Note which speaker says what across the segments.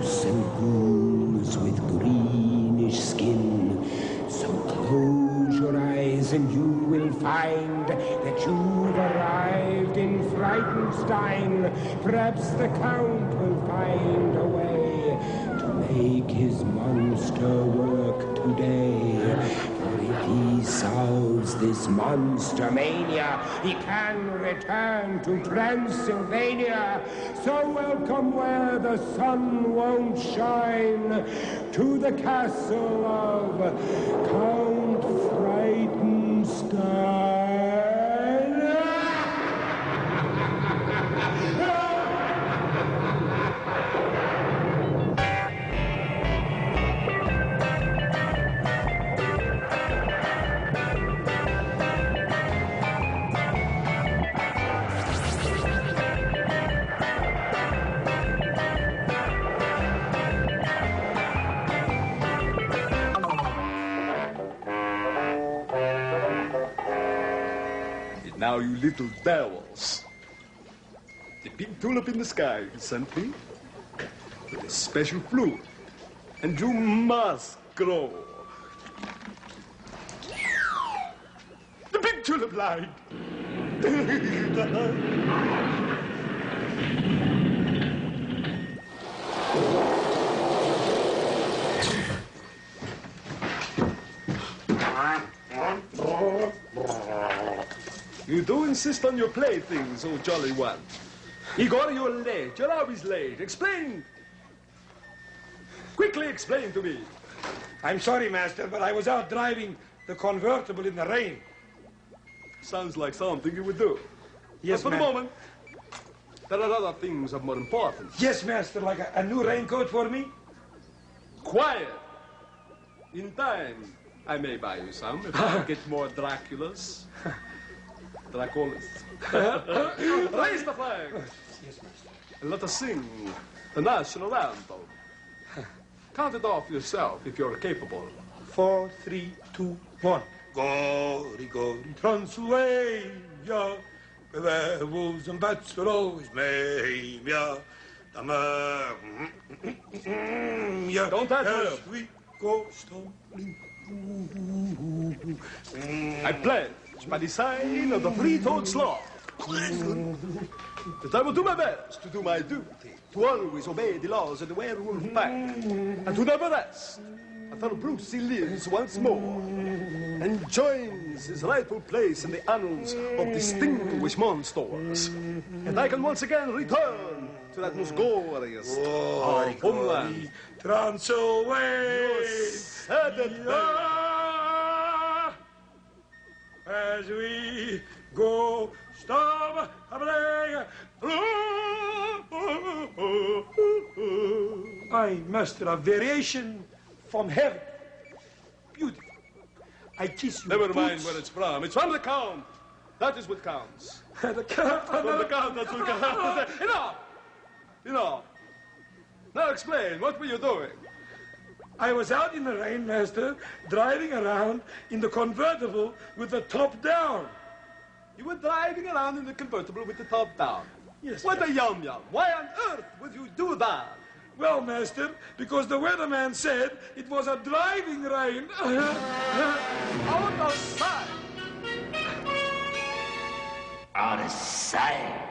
Speaker 1: mouse and ghouls with greenish skin. So close your eyes and you will find that you've arrived in Ghtenstein. Perhaps the Count will find a way to make his monster work today. For if he solves this monster mania, he can return to Transylvania. So welcome where the sun won't shine, to the castle of Count Ghtenstein.
Speaker 2: Now, you little devils, the big tulip in the sky sent me with a special fluid, and you must grow. The big tulip lied. You do insist on your playthings, oh jolly one. Igor, you're late. You're always late. Explain. Quickly explain to me.
Speaker 3: I'm sorry, Master, but I was out driving the convertible in the rain.
Speaker 2: Sounds like something you would do.
Speaker 3: Yes,
Speaker 2: but for the moment, there are other things of more importance.
Speaker 3: Yes, Master, like a new raincoat for me?
Speaker 2: Quiet. In time, I may buy you some if I get more Draculas. Draculas. Raise the flag.
Speaker 3: Yes, Master.
Speaker 2: And let us sing the national anthem. Count it off yourself if you're capable.
Speaker 3: 4, 3, 2, 1. Gory, gory, Transylvania, where werewolves and bats will always maim ya.
Speaker 2: Don't touch
Speaker 3: as we go stumbling.
Speaker 2: I pledge by the sign of the three-toed sloth that I will do my best to do my duty, to always obey the laws of the werewolf pack, and to never rest until Brucey lives once more and joins his rightful place in the annals of distinguished monsters. And I can once again return to that most glorious of homeland.
Speaker 3: Transylvania,
Speaker 2: Said it,
Speaker 3: as we go stumbling. I master a variation from heaven. Beautiful. I kiss you.
Speaker 2: Never mind where it's from. It's from the Count. That is what counts.
Speaker 3: The Count.
Speaker 2: From the Count, that's what counts. Enough! Enough. Now explain, what were you doing?
Speaker 3: I was out in the rain, Master, driving around in the convertible with the top down.
Speaker 2: You were driving around in the convertible with the top down.
Speaker 3: Yes.
Speaker 2: What a yum-yum. Why on earth would you do that?
Speaker 3: Well, Master, because the weatherman said it was a driving rain.
Speaker 2: Out of sight.
Speaker 1: Out of sight.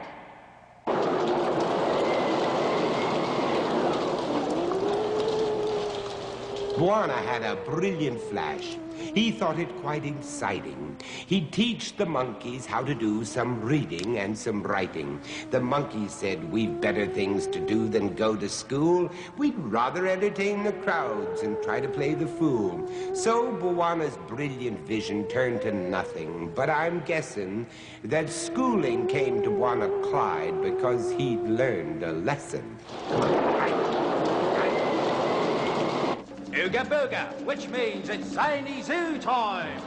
Speaker 1: Bwana had a brilliant flash. He thought it quite exciting. He'd teach the monkeys how to do some reading and some writing. The monkeys said, we've better things to do than go to school. We'd rather entertain the crowds and try to play the fool. So Bwana's brilliant vision turned to nothing. But I'm guessing that schooling came to Bwana Clyde because he'd learned a lesson.
Speaker 4: Ooga booga, which means it's zany zoo time.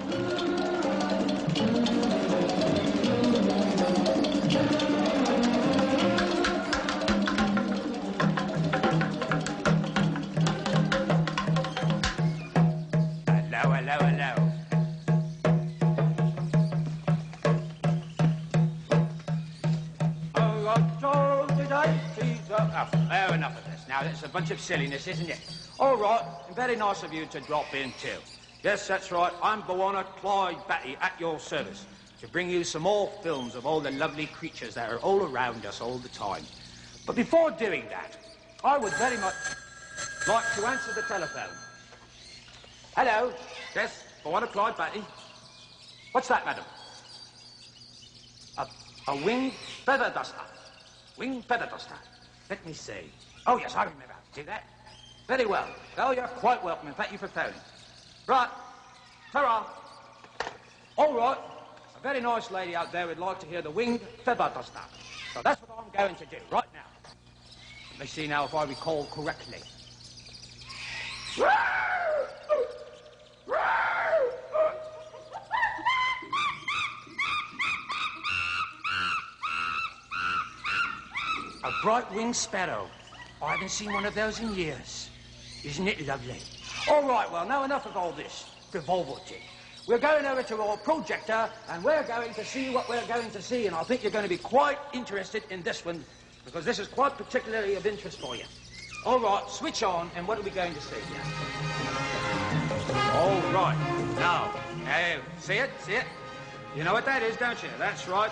Speaker 4: Hello, hello, hello. Oh, I told you that she's a... Oh, there enough of this. Now, that's a bunch of silliness, isn't it? All right, very nice of you to drop in, too. Yes, that's right. I'm Bwana Clyde Batty at your service to bring you some more films of all the lovely creatures that are all around us all the time. But before doing that, I would very much like to answer the telephone. Hello? Yes, Bwana Clyde Batty. What's that, madam? A winged feather duster. Winged feather duster. Let me see. Oh, yes, I remember how to do that. Very well. Oh, you're quite welcome, and thank you for phoning. Right. Ta-ra. All right. A very nice lady out there would like to hear the winged feather duster. So that's what I'm going to do right now. Let me see now if I recall correctly. A bright-winged sparrow. I haven't seen one of those in years. Isn't it lovely? All right, well, now enough of all this frivolity. We're going over to our projector, and we're going to see what we're going to see, and I think you're going to be quite interested in this one, because this is quite particularly of interest for you. All right, switch on, and what are we going to see? All right, now, see it? See it? You know what that is, don't you? That's right.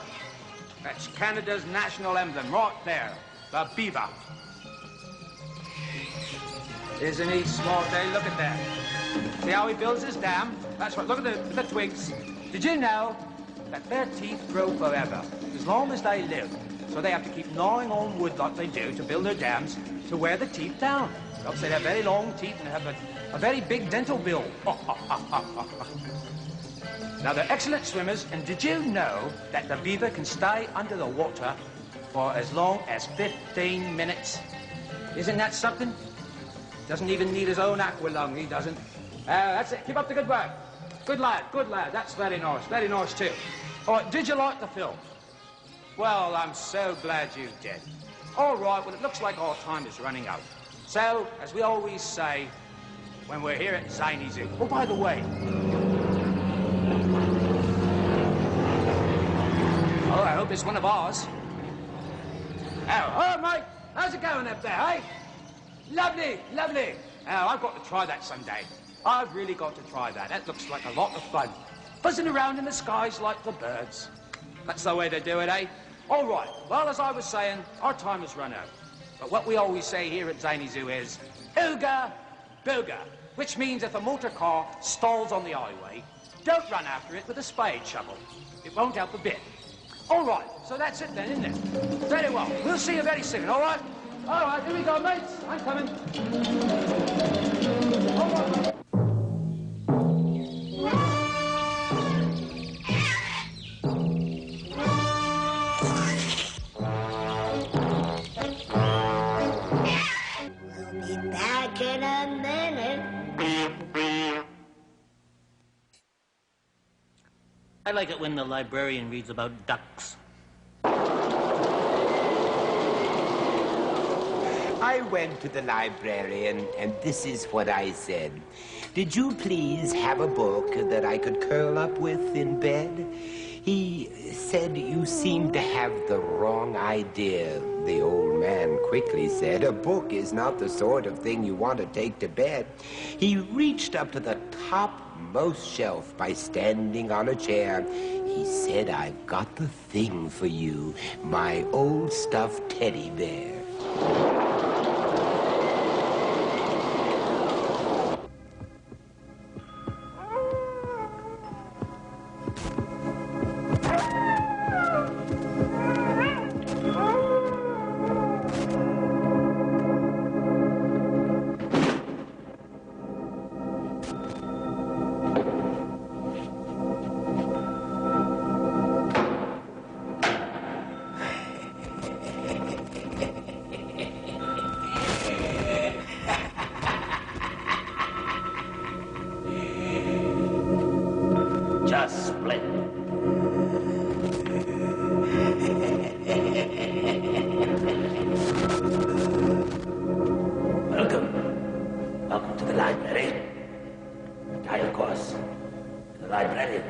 Speaker 4: That's Canada's national emblem, right there, the beaver. Isn't he smart, eh? Look at that. See how he builds his dam? That's right, look at the twigs. Did you know that their teeth grow forever, as long as they live? So they have to keep gnawing on wood like they do to build their dams to wear the teeth down. Else they have very long teeth and have a very big dental bill. Now, they're excellent swimmers, and did you know that the beaver can stay under the water for as long as 15 minutes? Isn't that something? Doesn't even need his own aqua lung, he doesn't. That's it. Keep up the good work. Good lad, good lad. That's very nice too. All right, did you like the film? Well, I'm so glad you did. All right, well, it looks like our time is running out. So, as we always say when we're here at Ziny Zoo. Oh, by the way... Oh, I hope it's one of ours. Oh, Mike, how's it going up there, eh? Lovely, lovely. I've got to try that someday. I've really got to try that. That looks like a lot of fun. Buzzing around in the skies like the birds. That's the way to do it, eh? All right. Well, as I was saying, our time has run out. But what we always say here at Ziny Zoo is, ooga booga, which means if a motor car stalls on the highway, don't run after it with a spade shovel. It won't help a bit. All right, so that's it then, isn't it? Very well. We'll see you very soon, all right? All right, here we go, mates. I'm coming. All right.
Speaker 5: We'll be back in a minute.
Speaker 6: I like it when the librarian reads about ducks.
Speaker 1: I went to the librarian, and this is what I said. Did you please have a book that I could curl up with in bed? He said you seem to have the wrong idea. The old man quickly said, a book is not the sort of thing you want to take to bed. He reached up to the topmost shelf by standing on a chair. He said, I've got the thing for you, my old stuffed teddy bear.
Speaker 6: Just splendid. Welcome to the library. Title course. To the library.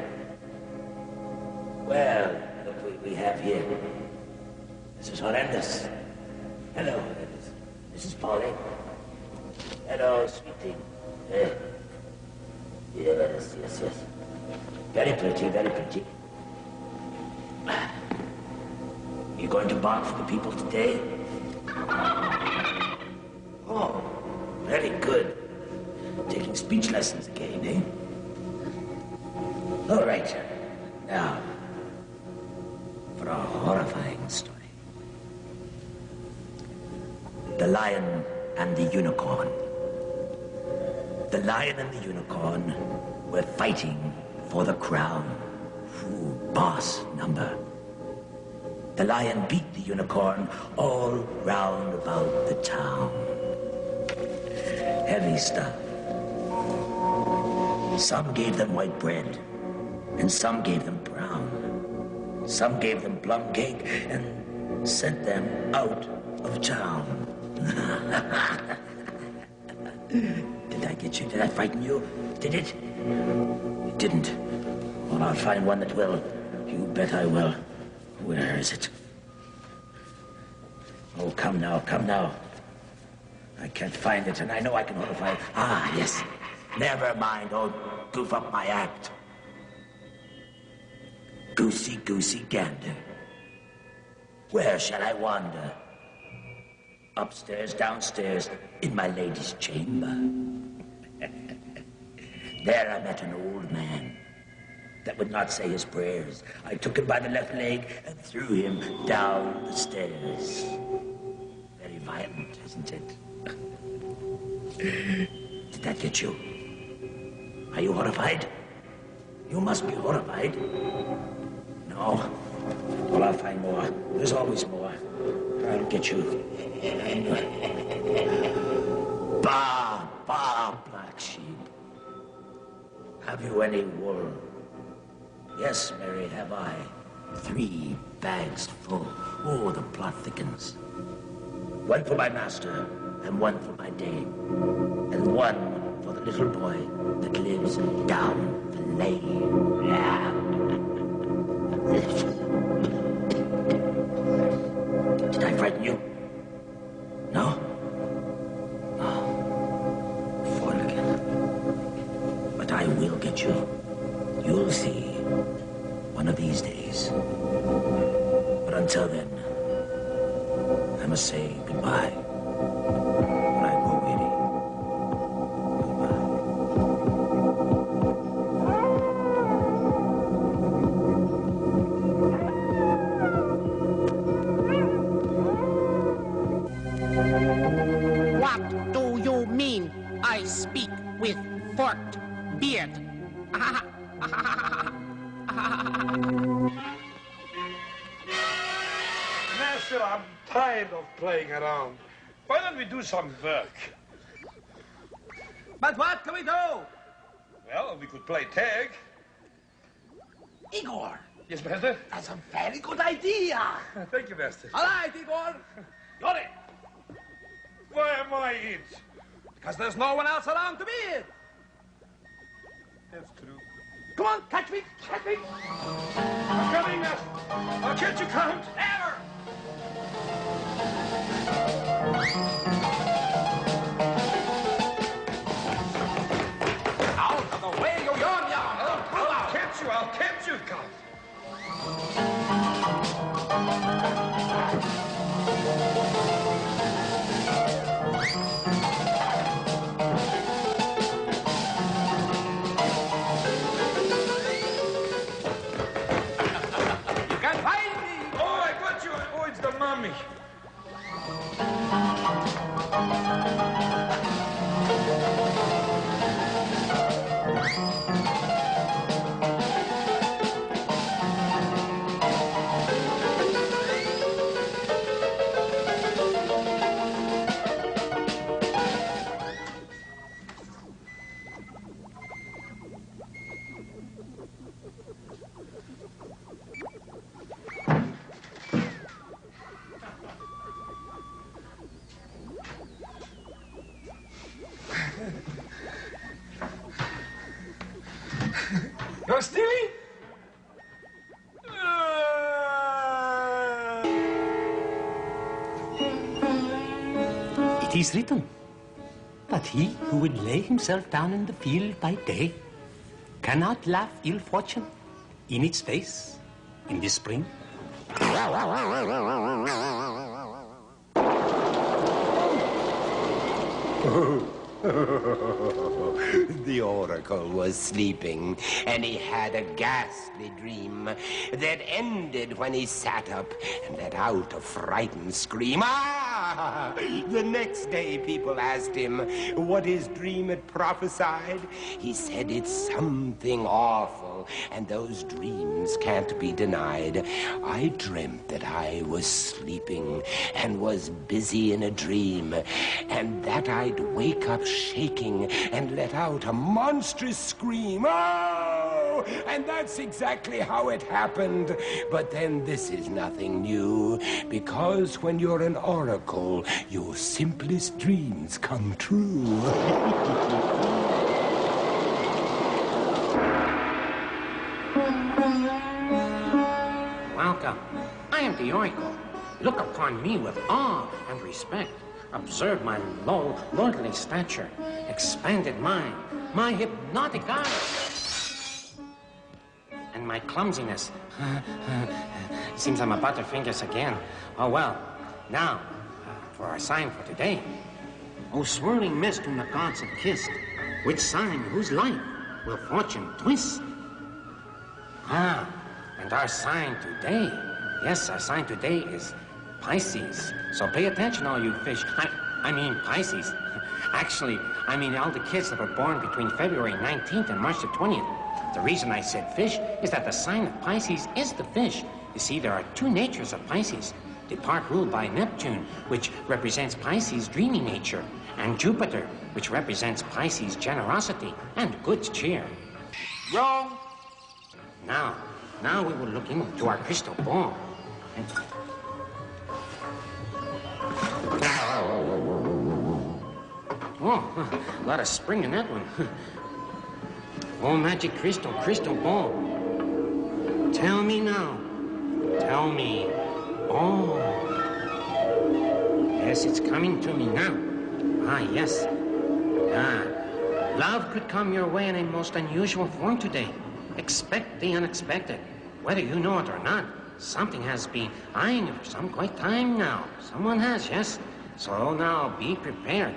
Speaker 6: Well, look what we have here. This is horrendous. Hello, this Mrs. Polly. Hello, sweet thing. Yes. Very pretty, very pretty. You going to bark for the people today? Oh, very good. Taking speech lessons again, eh? All right. Now, for a horrifying story. The Lion and the Unicorn. The Lion and the Unicorn were fighting for the crown. Ooh, boss number. The Lion beat the Unicorn all round about the town. Heavy stuff. Some gave them white bread, and some gave them brown. Some gave them plum cake and sent them out of town. Did I get you? Did I frighten you? Did it? It didn't. Well, I'll find one that will. You bet I will. Where is it? Oh, come now, come now. I can't find it, and I know I can horrify it. Ah, yes. Never mind. Don't goof up my act. Goosey, goosey gander. Where shall I wander? Upstairs, downstairs, in my lady's chamber. There I met an old man that would not say his prayers. I took him by the left leg and threw him down the stairs. Very violent, isn't it? Did that get you? Are you horrified? You must be horrified. No. Well, I'll find more. There's always more. I'll get you. Bah, black sheep. Have you any wool? Yes, Mary, have I. 3 bags full. Oh, the plot thickens. 1 for my master, and 1 for my dame, and 1 for the little boy that lives down the lane. Did I frighten you? No? Oh. Foil again. But I will get you. You'll see. One of these days. But until then, I must say goodbye. When I grow weary.
Speaker 7: Goodbye. What do you mean I speak with forked beard?
Speaker 3: Master, I'm tired of playing around. Why don't we do some work?
Speaker 4: But what can we do?
Speaker 3: Well, we could play tag.
Speaker 4: Igor,
Speaker 3: Yes, Master?
Speaker 4: that's a very good idea.
Speaker 3: Thank you, Master.
Speaker 4: All right, Igor. You're it.
Speaker 3: Why am I it?
Speaker 4: Because there's no one else around to be it.
Speaker 3: That's true.
Speaker 4: Come on, catch me, catch me.
Speaker 3: I'm coming, Master. I'll catch you, Count.
Speaker 4: Never. Out of the way, you young young.
Speaker 3: I'll catch you, Count.
Speaker 4: You can find me.
Speaker 3: Oh, I got you. Oh, it's the mummy.
Speaker 1: is written that he who would lay himself down in the field by day cannot laugh ill fortune in its face in the spring.
Speaker 8: The oracle was sleeping, and he had a ghastly dream that ended when he sat up and let out a frightened scream. Ah! The next day, people asked him what his dream had prophesied. He said it's something awful, and those dreams can't be denied. I dreamt that I was sleeping and was busy in a dream, and that I'd wake up shaking and let out a monstrous scream. Oh! And that's exactly how it happened. But then this is nothing new, because when you're an oracle, your simplest dreams come true.
Speaker 7: Welcome. I am the oracle. Look upon me with awe and respect. Observe my low, lordly stature, expanded mind, my hypnotic eyes, and my clumsiness. Seems I'm a butterfingers again. Oh well. Now, for our sign for today. O swirling mist whom the gods have kissed, which sign, whose light, will fortune twist? Ah, and our sign today. Yes, our sign today is Pisces. So pay attention, all you fish. I mean Pisces. Actually, I mean all the kids that were born between February 19th and March the 20th. The reason I said fish is that the sign of Pisces is the fish. You see, there are two natures of Pisces. The part ruled by Neptune, which represents Pisces' dreamy nature, and Jupiter, which represents Pisces' generosity and good cheer.
Speaker 4: Wrong.
Speaker 7: Now we will look into our crystal ball. Oh, a lot of spring in that one. Oh, magic crystal ball. Tell me now. Tell me. Oh. Yes, it's coming to me now. Ah, yes. Ah. Love could come your way in a most unusual form today. Expect the unexpected. Whether you know it or not, something has been eyeing you for some quite time now. Someone has, yes. So now be prepared.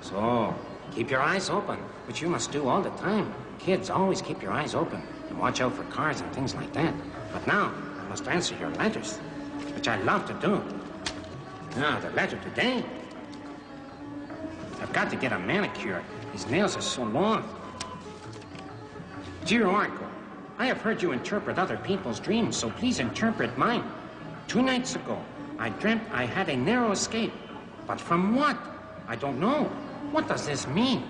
Speaker 7: So keep your eyes open, which you must do all the time. Kids, always keep your eyes open and watch out for cars and things like that. But now I must answer your letters, which I love to do. Now, the letter today. I've got to get a manicure. These nails are so long. Dear Oracle, I have heard you interpret other people's dreams, so please interpret mine. 2 nights ago, I dreamt I had a narrow escape. But from what? I don't know. What does this mean?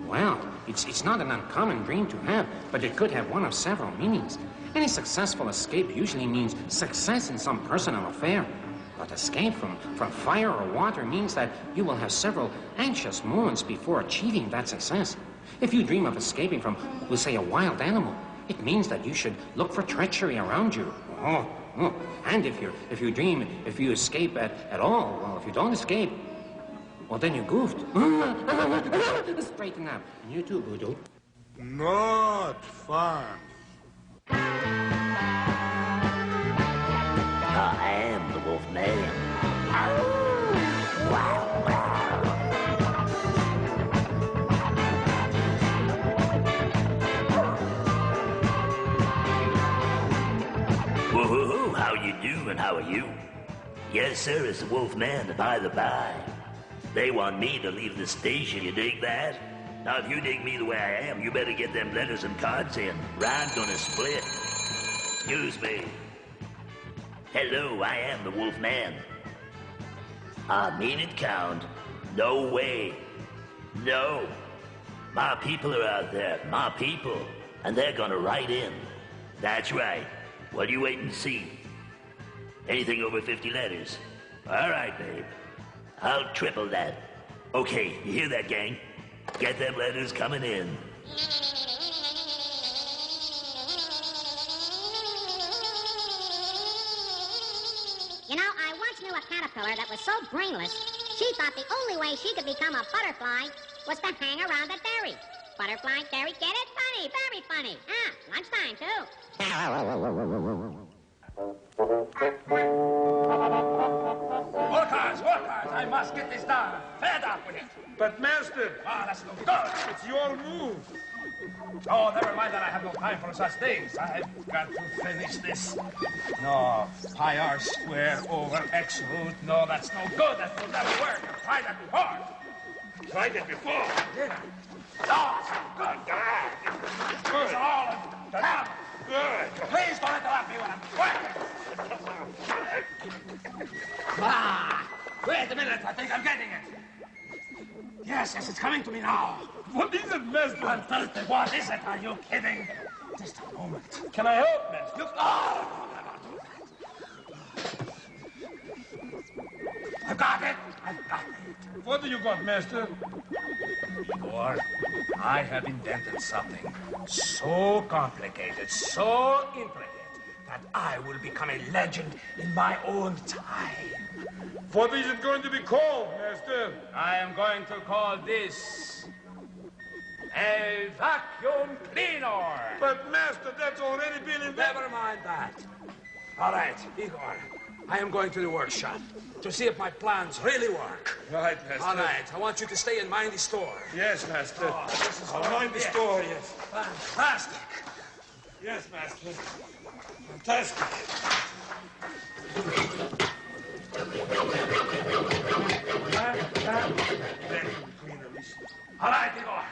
Speaker 7: Well, it's not an uncommon dream to have, but it could have one of several meanings. Any successful escape usually means success in some personal affair. But escape from fire or water means that you will have several anxious moments before achieving that success. If you dream of escaping from, we'll say, a wild animal, it means that you should look for treachery around you. And if you escape at all, well, if you don't escape, well, then you goofed. Straighten up. And you too, Voodoo.
Speaker 3: Not fun.
Speaker 6: I am the Wolf Man. Woo-hoo-hoo, how you doing? How are you? Yes, sir, it's the Wolf Man, by the by. They want me to leave the station, you dig that? Now, if you dig me the way I am, you better get them letters and cards in. Rhyme's gonna split. Excuse me. Hello, I am the Wolf Man. I mean it, Count. No way. No. My people are out there, my people. And they're gonna write in. That's right. Well, you wait and see. Anything over 50 letters. All right, babe. I'll triple that. Okay, you hear that, gang? Get them letters coming in.
Speaker 5: You know, I once knew a caterpillar that was so brainless, She thought the only way she could become a butterfly was to hang around a dairy. Butterfly dairy, get it? Funny, very funny. Ah, lunchtime, too.
Speaker 4: Workers, I must get this done. Fed up with it.
Speaker 3: But, Master,
Speaker 4: That's no good.
Speaker 3: it's your move.
Speaker 4: Oh, never mind that I have no time for such things. I've got to finish this. No, pi r squared over x root. No, that's no good. That will never work. I've tried that before.
Speaker 3: Tried it before.
Speaker 4: Did I? No, it's no good. Those are all damn.
Speaker 3: Good.
Speaker 4: Please don't interrupt me when I'm working. Wait a minute. I think I'm getting it. Yes, it's coming to me now.
Speaker 3: What is it, Master?
Speaker 4: Unfiltered, what is it? Are you kidding? Just a moment.
Speaker 3: Can I help, Master?
Speaker 4: You... Oh! I've got it.
Speaker 3: What do you got, Master?
Speaker 4: Igor, I have invented something so complicated, so intricate, that I will become a legend in my own time.
Speaker 3: What is it going to be called, Master?
Speaker 4: I am going to call this a vacuum cleaner.
Speaker 3: But, Master, that's already been invented.
Speaker 4: Never mind that. All right, Igor, I am going to the workshop to see if my plans really work.
Speaker 3: Right, Master.
Speaker 4: All right, I want you to stay and mind the store.
Speaker 3: Yes, Master.
Speaker 4: Oh, this is
Speaker 3: I'll
Speaker 4: all
Speaker 3: mind the
Speaker 4: yes.
Speaker 3: store, yes.
Speaker 4: Fantastic.
Speaker 3: Yes, Master. Fantastic.
Speaker 4: All right, Igor.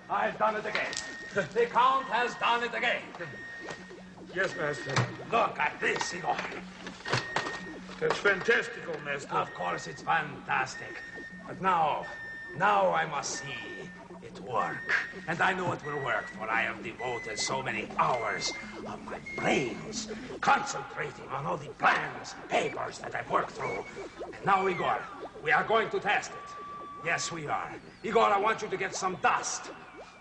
Speaker 4: I've done it again. The Count has done it again.
Speaker 3: Yes, Master.
Speaker 4: Look at this, Igor.
Speaker 3: That's fantastical, Master.
Speaker 4: Of course, it's fantastic. But now I must see it work. And I know it will work, for I have devoted so many hours of my brains concentrating on all the plans, papers that I've worked through. And now, Igor, we are going to test it. Yes, we are. Igor, I want you to get some dust.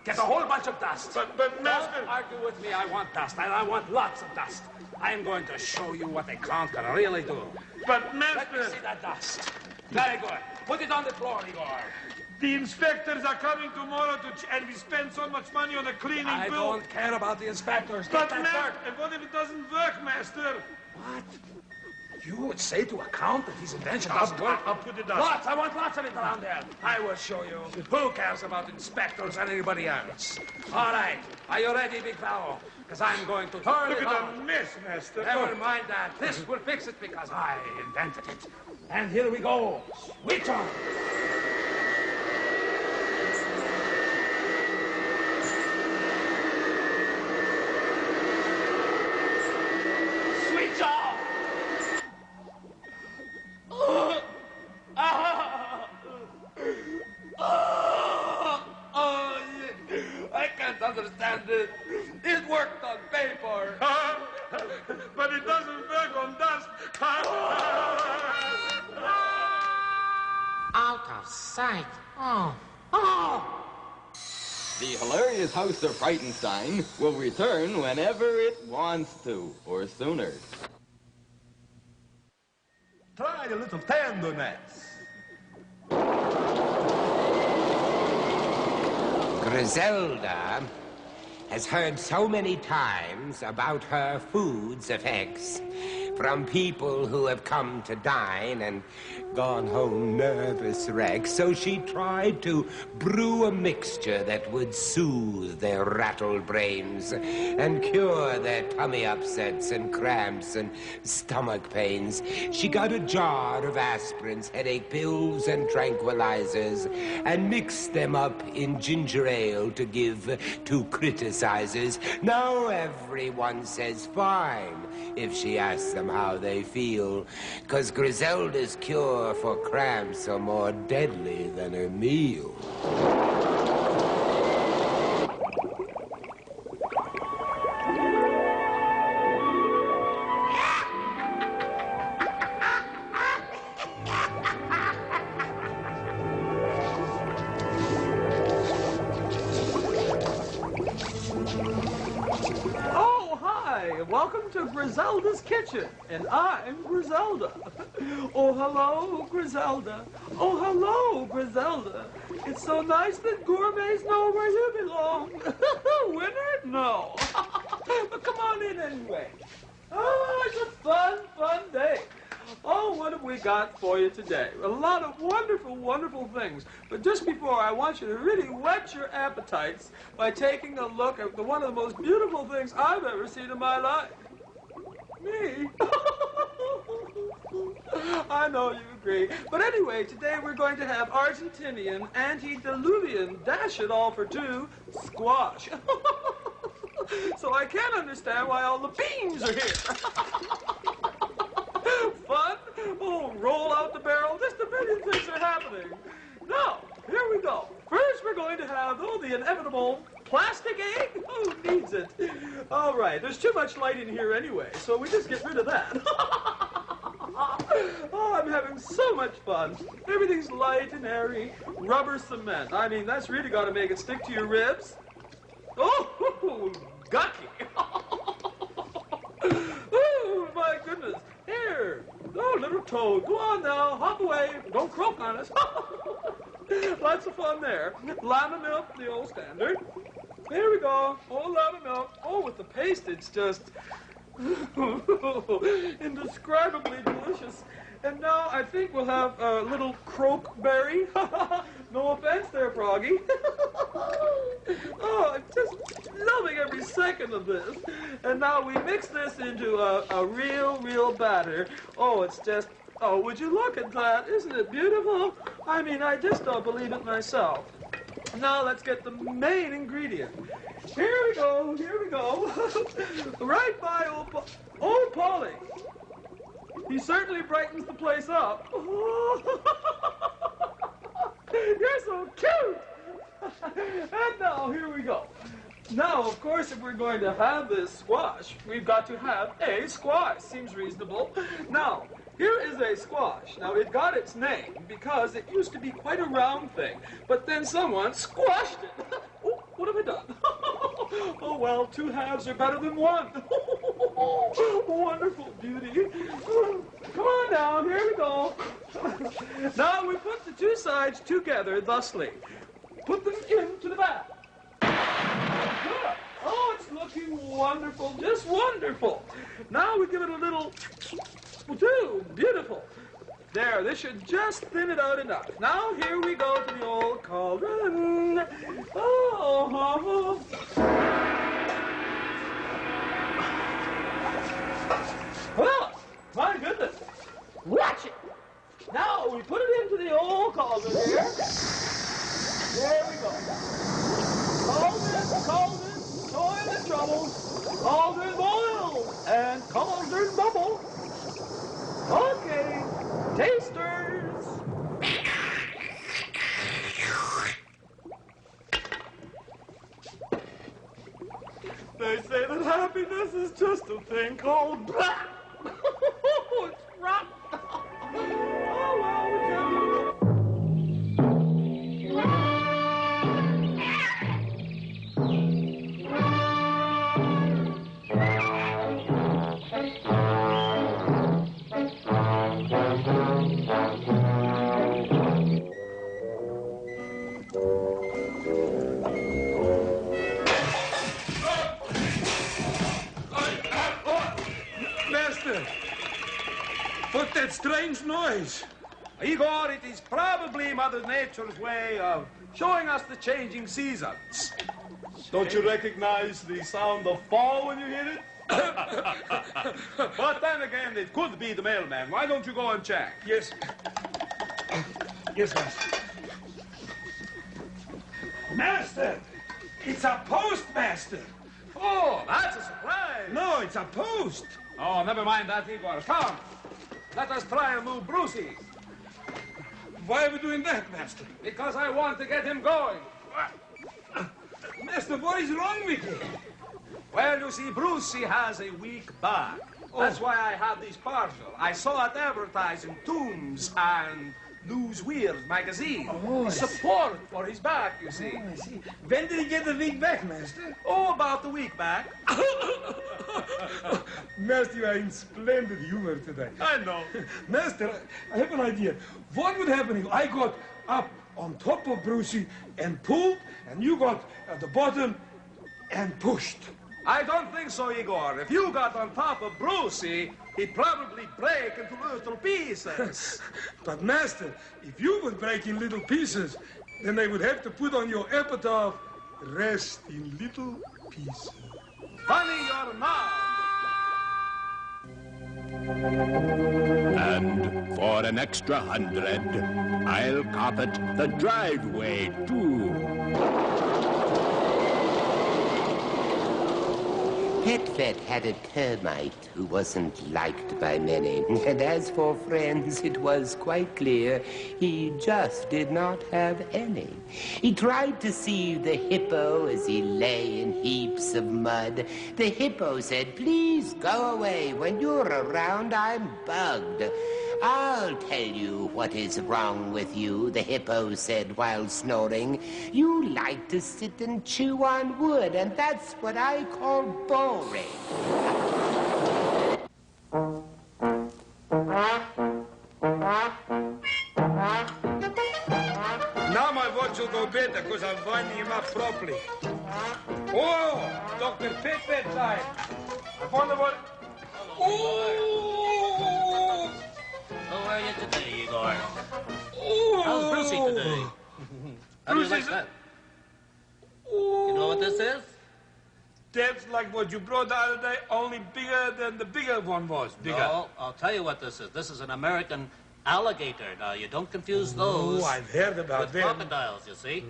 Speaker 4: Get a whole bunch of dust.
Speaker 3: But Master...
Speaker 4: Don't argue with me. I want dust, and I want lots of dust. I am going to show you what a clown can really do.
Speaker 3: But,
Speaker 4: Let me
Speaker 3: Master...
Speaker 4: see that dust. Very good. Put it on the floor, Igor.
Speaker 3: The inspectors are coming tomorrow and we spend so much money on a cleaning
Speaker 4: I
Speaker 3: bill.
Speaker 4: don't care about the inspectors.
Speaker 3: But,
Speaker 4: Get that
Speaker 3: Master...
Speaker 4: dirt.
Speaker 3: And what if it doesn't work, Master?
Speaker 4: What? You would say to a count that his invention doesn't work?
Speaker 3: I'll put it up.
Speaker 4: Lots. I want lots of it around there. I will show you. Who cares about inspectors and anybody else? All right. Are you ready, big fellow? Because I'm going to turn
Speaker 3: Look
Speaker 4: it
Speaker 3: at
Speaker 4: on.
Speaker 3: the mess, Master.
Speaker 4: Never mind that. This will fix it because I invented it. And here we go. Switch on. Switch off. I can't understand it. It worked on paper.
Speaker 3: But it doesn't work on dust.
Speaker 7: Out of sight. Oh.
Speaker 9: The hilarious House of Frightenstein will return whenever it wants to, or sooner.
Speaker 2: Try a little tenderness.
Speaker 8: Griselda has heard so many times about her food's effects from people who have come to dine and gone home nervous wrecks. So she tried to brew a mixture that would soothe their rattled brains and cure their tummy upsets and cramps and stomach pains. She got a jar of aspirins, headache pills, and tranquilizers and mixed them up in ginger ale to give to criticizers. Now everyone says fine if she asks them how they feel, 'cause Griselda's cure for cramps are more deadly than her meal.
Speaker 10: welcome to Griselda's Kitchen, and I'm Griselda. Oh, hello, Griselda. Oh, hello, Griselda. It's so nice that gourmets know where you belong. Winner? No. But come on in anyway. Oh, it's a fun, fun day. Oh, what have we got for you today? A lot of wonderful, wonderful things. But just before, I want you to really whet your appetites by taking a look at one of the most beautiful things I've ever seen in my life. Me? I know you agree. But anyway, today we're going to have Argentinian, antediluvian, dash it all for two, squash. So I can't understand why all the beans are here. Fun? Oh, roll out the barrel. Just a million things are happening. Now, here we go. First, we're going to have, the inevitable plastic egg. Who needs it? All right, there's too much light in here anyway, so we just get rid of that. Oh, I'm having so much fun. Everything's light and airy. Rubber cement. I mean, that's really got to make it stick to your ribs. Oh, gucky. Oh, my goodness. Here. Oh, little toad. Go on now. Hop away. Don't croak on us. Lots of fun there. Lima milk, the old standard. There we go. Oh, lima milk. Oh, with the paste, it's just indescribably delicious. And now I think we'll have a little croakberry. No offense there, Froggy. Oh, I'm just loving every second of this. And now we mix this into a real batter. Oh, it's just, oh, would you look at that? Isn't it beautiful? I mean, I just don't believe it myself. Now let's get the main ingredient. Here we go, here we go. Right by old Polly. He certainly brightens the place up. You're so cute! And now, here we go. Now, of course, if we're going to have this squash, we've got to have a squash. Seems reasonable. Now, here is a squash. Now, it got its name because it used to be quite a round thing, but then someone squashed it. Oh, what have I done? Oh, well, two halves are better than one. Wonderful beauty. Come on now, here we go. Now, we put the two sides together thusly. Put them into the bath. Good. Oh, it's looking wonderful, just wonderful. Now we give it a little, too, beautiful. There, this should just thin it out enough. Now here we go to the old cauldron. Oh. Well, my goodness. Watch it. Now we put it into the old cauldron here. There we go. Cauldron, toil and trouble. Cauldron boil and cauldron bubble. Okay, tasters. They say that happiness is just a thing called black. It's rotten. Oh, well, we can't do it.
Speaker 3: What's that strange noise?
Speaker 4: Igor, it is probably Mother Nature's way of showing us the changing seasons.
Speaker 2: Don't you recognize the sound of fall when you hear it?
Speaker 4: But then again, it could be the mailman. Why don't you go and check?
Speaker 3: Yes. Yes, Master. Master! It's a postmaster!
Speaker 4: Oh, that's a surprise.
Speaker 3: No, it's a post!
Speaker 4: Oh, never mind that, Igor. Come. Let us try and move Brucey.
Speaker 3: Why are we doing that, Master?
Speaker 4: Because I want to get him going.
Speaker 3: Master, what is wrong with you?
Speaker 4: Well, you see, Brucey has a weak back. That's why I have this parcel. I saw it advertised in Tombs and Newswheel magazine.
Speaker 3: Oh,
Speaker 4: Support for his back, you see.
Speaker 3: Oh, I see. When did he get the wig back, Master?
Speaker 4: Oh, about a week back.
Speaker 3: Master, you are in splendid humor today.
Speaker 4: I know.
Speaker 3: Master, I have an idea. What would happen if I got up on top of Brucey and pulled, and you got at the bottom and pushed?
Speaker 4: I don't think so, Igor. If you got on top of Brucey, he'd probably break into little pieces.
Speaker 3: But Master, if you would break in little pieces, then they would have to put on your epitaph, rest in little pieces.
Speaker 4: Funny you're not.
Speaker 1: And for an extra 100, I'll carpet the driveway, too.
Speaker 8: Pet-Vet had a termite who wasn't liked by many. And as for friends, it was quite clear he just did not have any. He tried to see the hippo as he lay in heaps of mud. The hippo said, "Please go away. When you're around, I'm bugged." "I'll tell you what is wrong with you," the hippo said while snoring. "You like to sit and chew on wood, and that's what I call boring."
Speaker 3: Now my watch will go better because I'm winding him up properly. Oh, Dr. Pet-Vet time. I wonder what... Oh!
Speaker 11: How are you today, Igor?
Speaker 3: Oh!
Speaker 11: How's Brucey today? How do you like that?
Speaker 3: Oh!
Speaker 11: You know what this is?
Speaker 3: That's like what you brought the other day, only bigger than the bigger one was. Bigger.
Speaker 11: No, I'll tell you what this is. This is an American alligator. Now, you don't confuse those
Speaker 3: Oh, I've heard about
Speaker 11: with
Speaker 3: them.
Speaker 11: crocodiles, you see.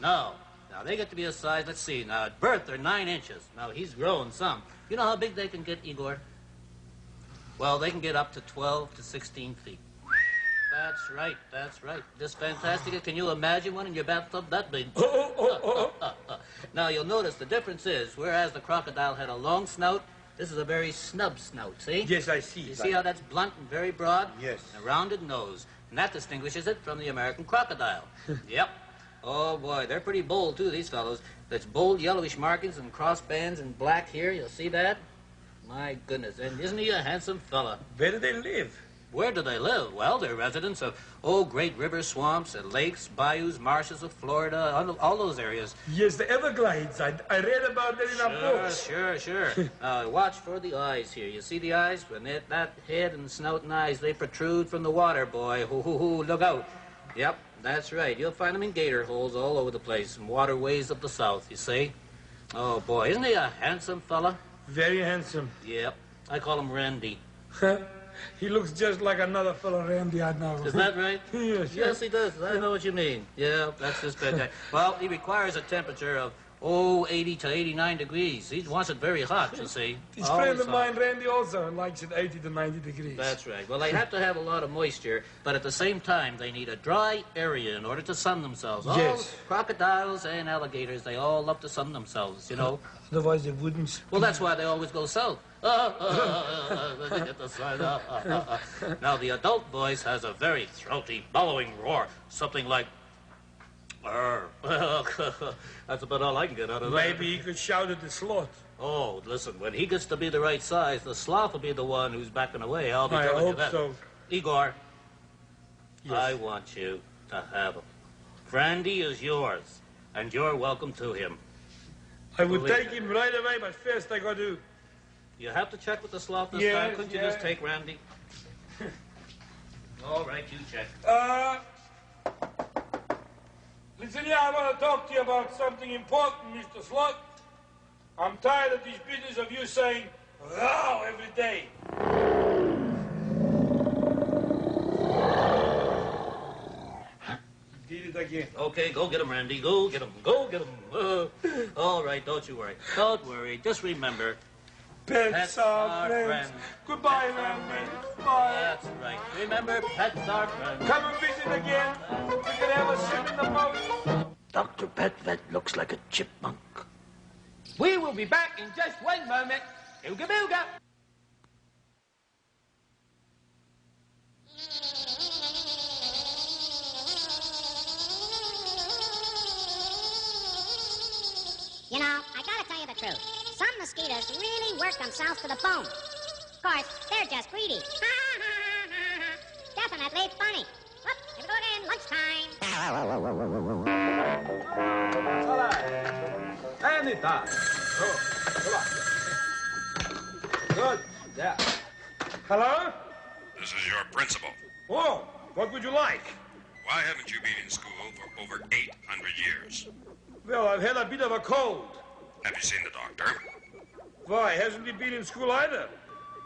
Speaker 11: No. Now, they get to be a size, let's see. Now, at birth, they're 9 inches. Now, he's grown some. You know how big they can get, Igor? Well, they can get up to 12 to 16 feet. That's right, that's right. This fantastic. Can you imagine one in your bathtub that big? Now, you'll notice the difference is, whereas the crocodile had a long snout, this is a very snub snout, see?
Speaker 3: Yes, I see.
Speaker 11: You see how that's blunt and very broad?
Speaker 3: Yes.
Speaker 11: And a rounded nose. And that distinguishes it from the American crocodile. Yep. Oh, boy, they're pretty bold, too, these fellows. There's bold yellowish markings and cross bands and black here. You'll see that? My goodness. And isn't he a handsome fella?
Speaker 3: Where do they live?
Speaker 11: Where do they live? Well, they're residents of, great river swamps and lakes, bayous, marshes of Florida, all those areas.
Speaker 3: Yes, the Everglades. I read about that in our books.
Speaker 11: Sure. Watch for the eyes here. You see the eyes? When that head and snout and eyes, they protrude from the water, boy. Look out. Yep, that's right. You'll find them in gator holes all over the place, in waterways of the south, you see? Oh, boy, isn't he a handsome fella?
Speaker 3: Very handsome.
Speaker 11: Yep, I call him Randy.
Speaker 3: He looks just like another fellow Randy I know.
Speaker 11: Is that right?
Speaker 3: Yes.
Speaker 11: Yes, he does. I know what you mean. Yeah, that's just fantastic. Well, he requires a temperature of, 80 to 89 degrees. He wants it very hot, you see.
Speaker 3: His friend of mine, Randy, also likes it 80 to 90 degrees.
Speaker 11: That's right. Well, they have to have a lot of moisture, but at the same time, they need a dry area in order to sun themselves.
Speaker 3: Yes.
Speaker 11: Crocodiles and alligators, they all love to sun themselves, you know.
Speaker 3: Otherwise, they wouldn't.
Speaker 11: Well, that's why they always go south. They get the sun. Now, the adult voice has a very throaty, bellowing roar, something like, "Arr." That's about all I can get out of that.
Speaker 3: Maybe he could shout at the sloth.
Speaker 11: Oh, listen, when he gets to be the right size, the sloth will be the one who's backing away. I'll be telling you that.
Speaker 3: I hope so.
Speaker 11: Igor,
Speaker 3: Yes.
Speaker 11: I want you to have him. Randy is yours, and you're welcome to him.
Speaker 3: I would take him right away, but first I got to...
Speaker 11: You have to check with the sloth this
Speaker 3: Yes,
Speaker 11: time. Couldn't you
Speaker 3: yeah.
Speaker 11: just take Randy? All right, you check.
Speaker 3: Listen here, I want to talk to you about something important, Mr. Sloth. I'm tired of this business of you saying, "Row" every day. Did it again.
Speaker 11: Okay, go get him, Randy. Go get him. Go get him. All right, don't you worry. Don't worry. Just remember,
Speaker 3: Pets are friends. Goodbye, Randy. Goodbye.
Speaker 11: that's right. Remember, pets are friends.
Speaker 3: Come and visit again. We can have a sip in the boat.
Speaker 6: Dr. Pet-Vet looks like a chipmunk.
Speaker 4: We will be back in just one moment. Ooga booga.
Speaker 5: You know, I gotta tell you the truth. Some mosquitoes really work themselves to the bone. Of course, they're just greedy. Definitely funny. Whoop, here we go again, lunchtime.
Speaker 10: All right. Anytime. Oh, come on. Good. Yeah. Hello?
Speaker 12: This is your principal.
Speaker 10: Oh, what would you like?
Speaker 12: Why haven't you been in school for over 800 years?
Speaker 10: Well, I've had a bit of a cold.
Speaker 12: Have you seen the doctor?
Speaker 10: Why, hasn't he been in school either?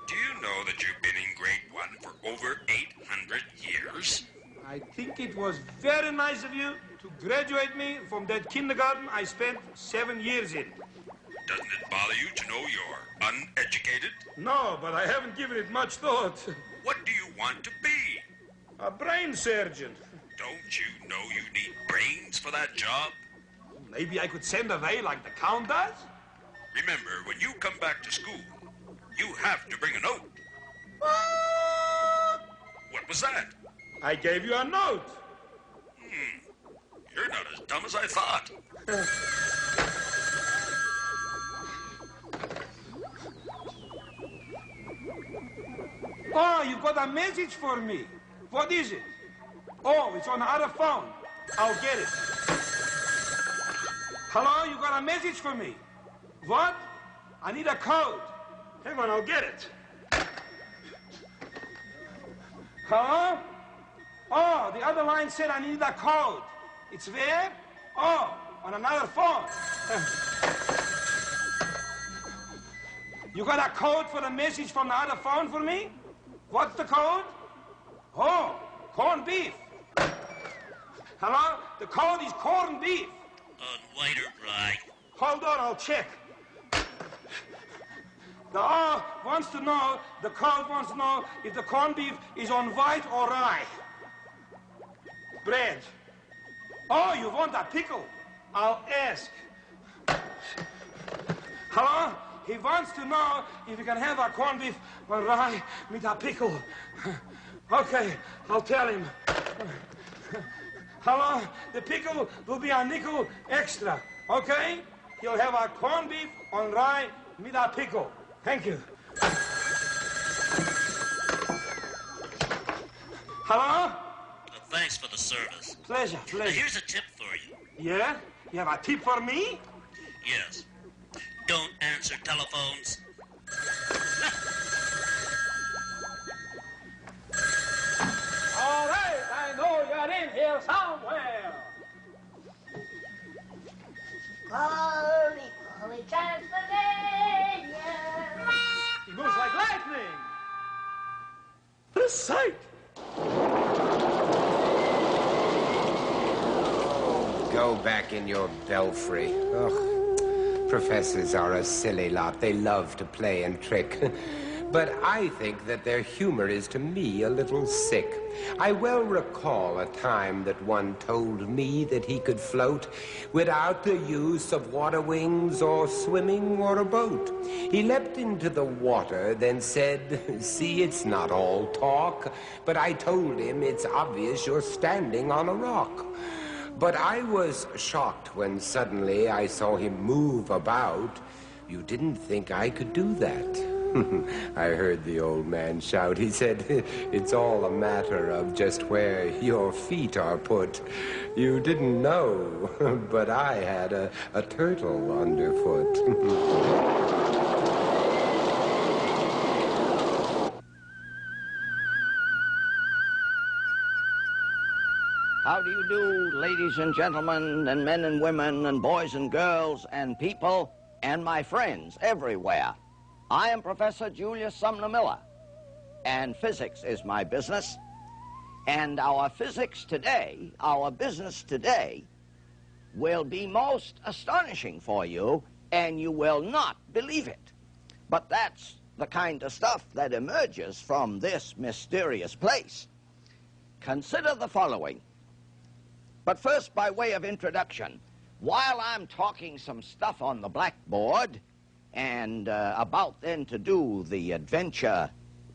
Speaker 12: Do you know that you've been in grade 1 for over 800 years?
Speaker 10: I think it was very nice of you to graduate me from that kindergarten I spent 7 years in.
Speaker 12: Doesn't it bother you to know you're uneducated?
Speaker 10: No, but I haven't given it much thought.
Speaker 12: What do you want to be?
Speaker 10: A brain surgeon.
Speaker 12: Don't you know you need brains for that job?
Speaker 10: Maybe I could send away like the Count does?
Speaker 12: Remember, when you come back to school, you have to bring a note. What was that?
Speaker 10: I gave you a note.
Speaker 12: You're not as dumb as I thought.
Speaker 10: Oh, you got a message for me. What is it? Oh, it's on the other phone. I'll get it. Hello, you got a message for me. What? I need a code. Hang on, I'll get it. Hello? Oh, the other line said I need a code. It's where? Oh, on another phone. You got a code for the message from the other phone for me? What's the code? Oh, corned beef. Hello? The code is corned beef.
Speaker 6: White or rye?
Speaker 10: Hold on, I'll check. The R wants to know, the code wants to know if the corned beef is on white or rye. Bread. Oh, you want a pickle? I'll ask. Hello? He wants to know if you can have a corned beef on rye with a pickle. Okay, I'll tell him. Hello? The pickle will be a nickel extra, okay? He'll have a corned beef on rye with a pickle. Thank you. Hello?
Speaker 6: Thanks for the service.
Speaker 10: Pleasure, pleasure.
Speaker 6: Here's a tip for you.
Speaker 10: Yeah? You have a tip for me?
Speaker 6: Yes. Don't answer telephones.
Speaker 4: All right, I know you're in here somewhere.
Speaker 13: Holy, holy Transylvania.
Speaker 10: He moves like lightning. What a sight.
Speaker 8: Go back in your belfry. Ugh. Professors are a silly lot. They love to play and trick. But I think that their humor is to me a little sick. I well recall a time that one told me that he could float without the use of water wings or swimming or a boat. He leapt into the water, then said, "See, it's not all talk." But I told him, "It's obvious you're standing on a rock." But I was shocked when suddenly I saw him move about. You didn't think I could do that. I heard the old man shout. He said, "It's all a matter of just where your feet are put." You didn't know, but I had a turtle underfoot.
Speaker 14: How do you do, ladies and gentlemen, and men and women, and boys and girls, and people, and my friends everywhere? I am Professor Julius Sumner Miller, and physics is my business. And our physics today, our business today, will be most astonishing for you, and you will not believe it. But that's the kind of stuff that emerges from this mysterious place. Consider the following. But first, by way of introduction, while I'm talking some stuff on the blackboard and about then to do the adventure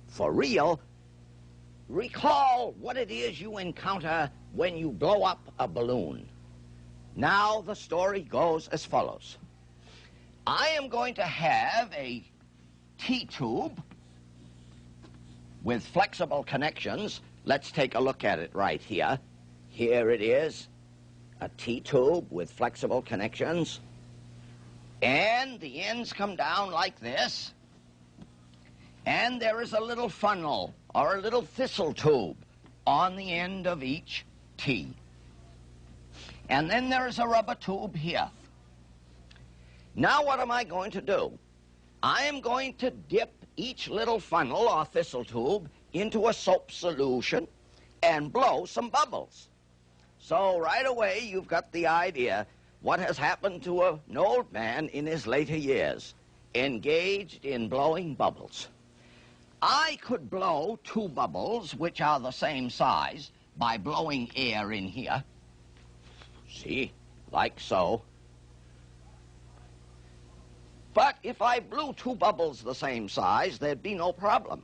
Speaker 14: for real, recall what it is you encounter when you blow up a balloon. Now the story goes as follows. I am going to have a T-tube with flexible connections. Let's take a look at it right here. Here it is, a T-tube with flexible connections. And the ends come down like this. And there is a little funnel or a little thistle tube on the end of each T. And then there is a rubber tube here. Now what am I going to do? I am going to dip each little funnel or thistle tube into a soap solution and blow some bubbles. So right away you've got the idea what has happened to an old man in his later years, engaged in blowing bubbles. I could blow 2 bubbles, which are the same size, by blowing air in here. See, like so. But if I blew 2 bubbles the same size, there'd be no problem.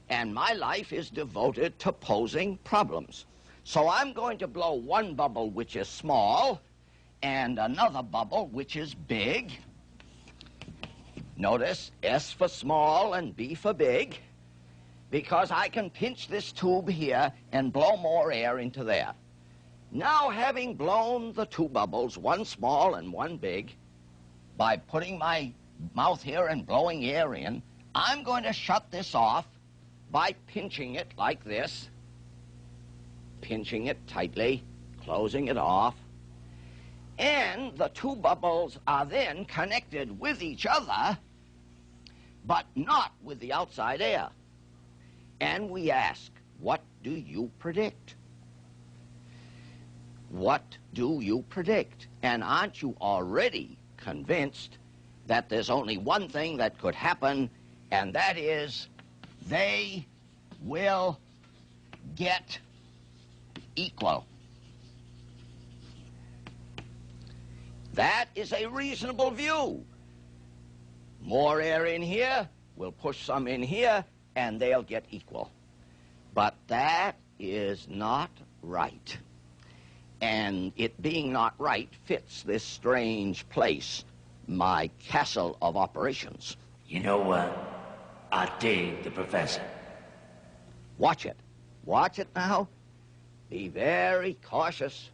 Speaker 14: And my life is devoted to posing problems. So I'm going to blow 1 bubble which is small and another bubble which is big. Notice S for small and B for big, because I can pinch this tube here and blow more air into there. Now, having blown the 2 bubbles, 1 small and 1 big, by putting my mouth here and blowing air in, I'm going to shut this off by pinching it like this, pinching it tightly, closing it off. And the 2 bubbles are then connected with each other, but not with the outside air. And we ask, what do you predict? What do you predict? And aren't you already convinced that there's only one thing that could happen, and that is they will get equal? That is a reasonable view. More air in here, we'll push some in here, and they'll get equal. But that is not right. And it being not right fits this strange place, my castle of operations.
Speaker 6: You know what? I dig the professor.
Speaker 14: Watch it. Watch it now. Be very cautious.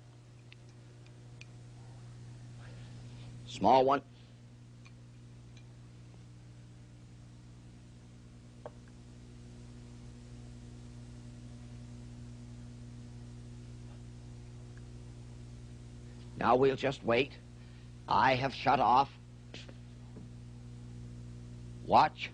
Speaker 14: Small one. Now we'll just wait. I have shut off. Watch.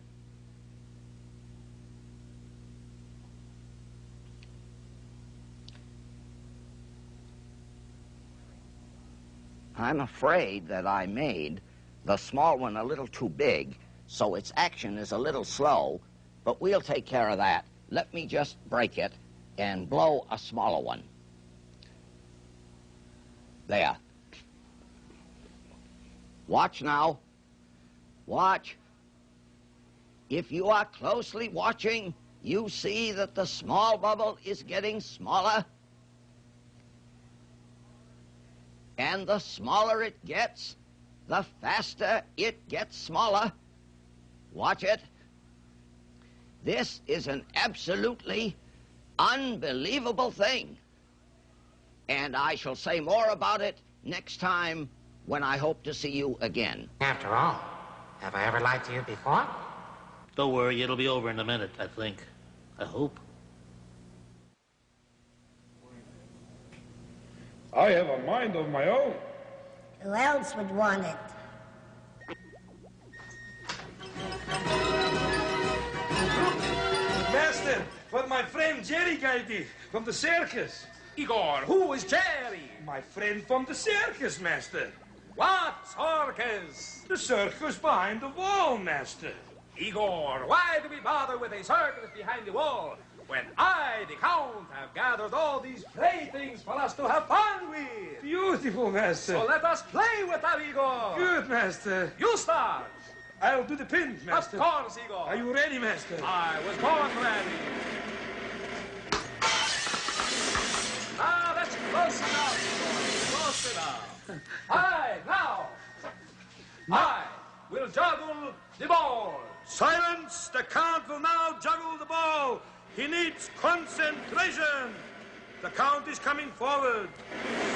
Speaker 14: I'm afraid that I made the small one a little too big, so its action is a little slow, but we'll take care of that. Let me just break it and blow a smaller one. There. Watch now. Watch. If you are closely watching, you see that the small bubble is getting smaller. And the smaller it gets, the faster it gets smaller. Watch it. This is an absolutely unbelievable thing. And I shall say more about it next time when I hope to see you again.
Speaker 7: After all, have I ever lied to you before?
Speaker 11: Don't worry, it'll be over in a minute, I think. I hope.
Speaker 3: I have a mind of my own.
Speaker 13: Who else would want it?
Speaker 3: Master, what my friend Jerry guided from the circus.
Speaker 4: Igor, who is Jerry?
Speaker 3: My friend from the circus, Master.
Speaker 4: What circus?
Speaker 3: The circus behind the wall, Master.
Speaker 4: Igor, why do we bother with a circus behind the wall when I, the Count, have gathered all these playthings for us to have fun with?
Speaker 3: Beautiful, Master.
Speaker 4: So let us play with that, Igor.
Speaker 3: Good, Master.
Speaker 4: You start.
Speaker 3: I'll do the pins, Master.
Speaker 4: Of course, Igor.
Speaker 3: Are you ready, Master?
Speaker 4: I was born ready. Ah, that's close enough, Igor. Close enough. Aye, now. Aye. will juggle the ball.
Speaker 3: Silence! The Count will now juggle the ball. He needs concentration. The Count is coming forward.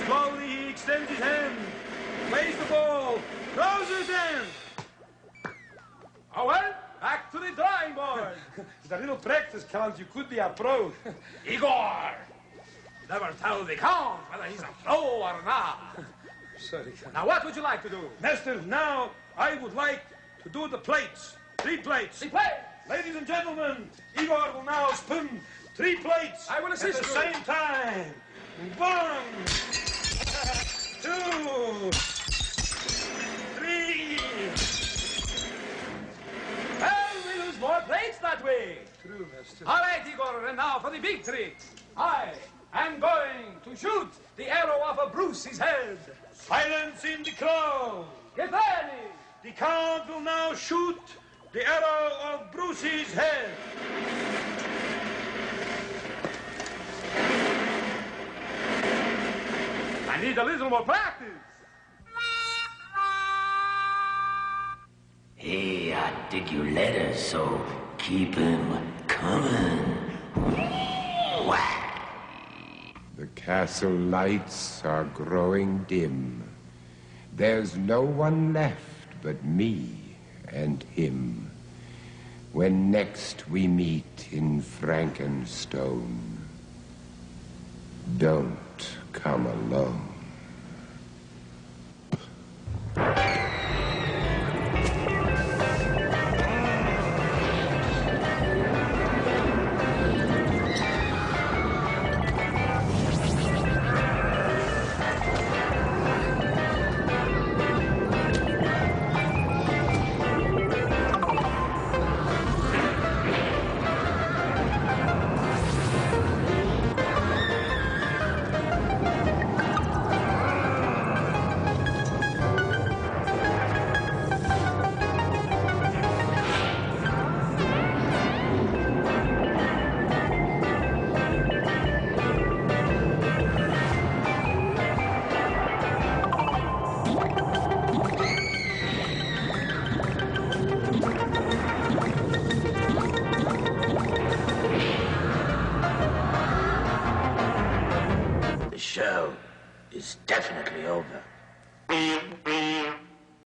Speaker 3: Slowly he extends his hand, plays the ball, throws it in.
Speaker 4: Oh, well, back to the drawing board.
Speaker 3: With a little practice, Count, you could be a pro.
Speaker 4: Igor! Never tell the Count whether he's a pro or not.
Speaker 3: Sorry, Count.
Speaker 4: Now, what would you like to do?
Speaker 3: Master, now I would like to do the plates. 3 plates.
Speaker 4: The play!
Speaker 3: Ladies and gentlemen, Igor will now spin 3 plates
Speaker 4: I will assist
Speaker 3: at the
Speaker 4: you.
Speaker 3: same time. 1, 2, 3.
Speaker 4: Well, we lose more plates that way.
Speaker 3: True, Master.
Speaker 4: All right, Igor, and now for the big trick. I am going to shoot the arrow off of Bruce's head.
Speaker 3: Silence in the crowd.
Speaker 4: Get ready!
Speaker 3: The Count will now shoot the arrow of Bruce's head.
Speaker 4: I need a little more practice.
Speaker 6: Hey, I dig your letters, so keep 'em coming. Whack!
Speaker 1: The castle lights are growing dim. There's no one left but me and him. When next we meet in Frankenstone, don't come alone.